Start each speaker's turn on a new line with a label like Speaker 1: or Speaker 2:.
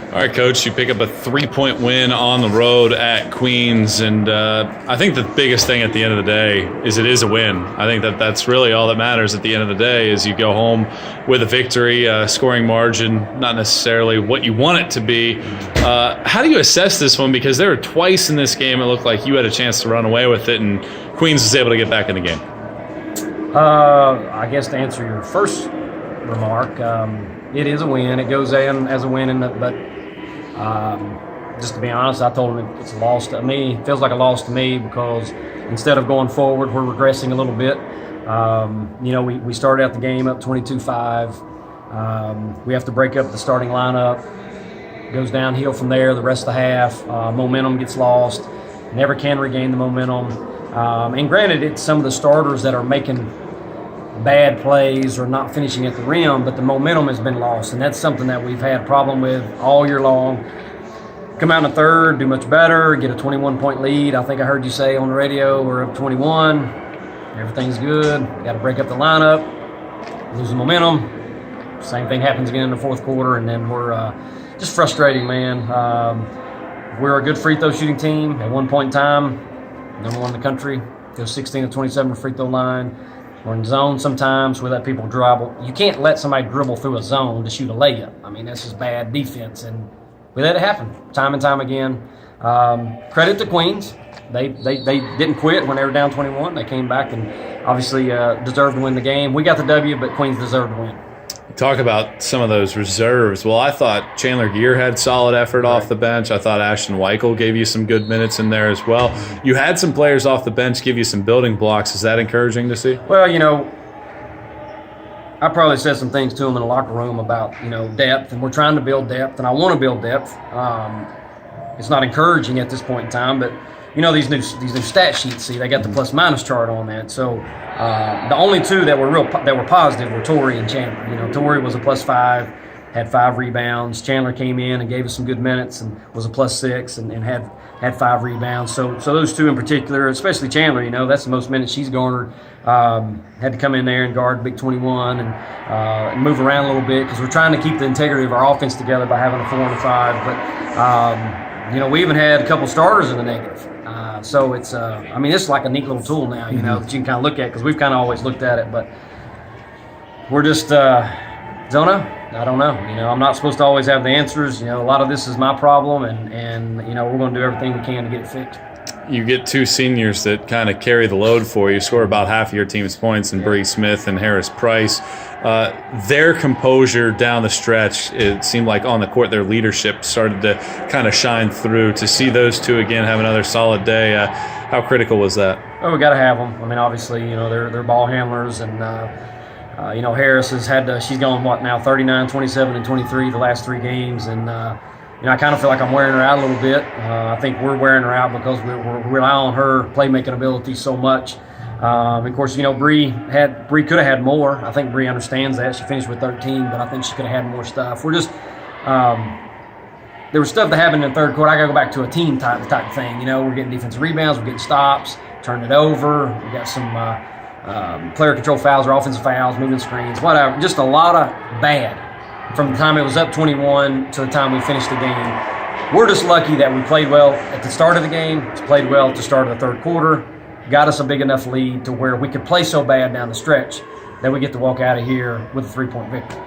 Speaker 1: All right, Coach, you pick up a 3-point win on the road at Queens, and I think the biggest thing at the end of the day is it is a win. I think that's really all that matters at the end of the day is you go home with a victory, scoring margin, not necessarily what you want it to be. How do you assess this one? Because there were twice in this game it looked like you had a chance to run away with it, and Queens was able to get back in the game.
Speaker 2: I guess to answer your first remark, it is a win. It goes in as a win, but just to be honest, I told him it's a loss to me. It feels like a loss to me because instead of going forward, we're regressing a little bit. We started out the game up 22-5. We have to break up the starting lineup. It goes downhill from there the rest of the half. Momentum gets lost. Never can regain the momentum. And granted, it's some of the starters that are making bad plays or not finishing at the rim, but the momentum has been lost, and that's something that we've had a problem with all year long. Come out in the third, do much better, get a 21-point lead. I think I heard you say on the radio we're up 21. Everything's good. Got to break up the lineup, lose the momentum. Same thing happens again in the fourth quarter, and then we're just frustrating, man. We're a good free throw shooting team. At one point in time, number one in the country, goes 16 of 27 free throw line. We're in zone sometimes. We let people dribble. You can't let somebody dribble through a zone to shoot a layup. I mean, that's just bad defense, and we let it happen time and time again. Credit to Queens. They didn't quit when they were down 21. They came back and obviously deserved to win the game. We got the W, but Queens deserved to win.
Speaker 1: Talk about some of those reserves. Well, I thought Chandler Gear had solid effort off the bench. I thought Ashton Weichel gave you some good minutes in there as well. You had some players off the bench give you some building blocks. Is that encouraging to see?
Speaker 2: Well, I probably said some things to them in the locker room about, depth, and we're trying to build depth, and I want to build depth. It's not encouraging at this point in time, but these new stat sheets. See, they got the plus minus chart on that. So the only two that were positive were Torrey and Chandler. Torrey was a +5, had 5 rebounds. Chandler came in and gave us some good minutes and was a +6 and had 5 rebounds. So those two in particular, especially Chandler, that's the most minutes she's garnered. Had to come in there and guard Big 21 and move around a little bit because we're trying to keep the integrity of our offense together by having a 4 and a 5. But we even had a couple starters in the negative. So it's, it's like a neat little tool now, that you can kind of look at because we've kind of always looked at it, but we're just don't know. I don't know. I'm not supposed to always have the answers. A lot of this is my problem, and we're going to do everything we can to get it fixed.
Speaker 1: You get 2 seniors that kind of carry the load for you, score about half of your team's points in Bree Smith and Harris Price. Their composure down the stretch, it seemed like on the court, their leadership started to kind of shine through. To see those two again have another solid day, how critical was that?
Speaker 2: Oh, we got to have them. Obviously, they're ball handlers, and Harris has had she's gone now 39, 27, and 23 the last 3 games, and I kind of feel like I'm wearing her out a little bit. I think we're wearing her out because we rely on her playmaking ability so much. Of course, Bree could have had more. I think Bree understands that. She finished with 13, but I think she could have had more stuff. We're just there was stuff that happened in the third quarter. I got to go back to a team type thing. We're getting defensive rebounds, we're getting stops, turning it over. We got some player control fouls or offensive fouls, moving screens, whatever. Just a lot of bad. From the time it was up 21 to the time we finished the game. We're just lucky that we played well at the start of the game, played well at the start of the third quarter, got us a big enough lead to where we could play so bad down the stretch that we get to walk out of here with a 3-point victory.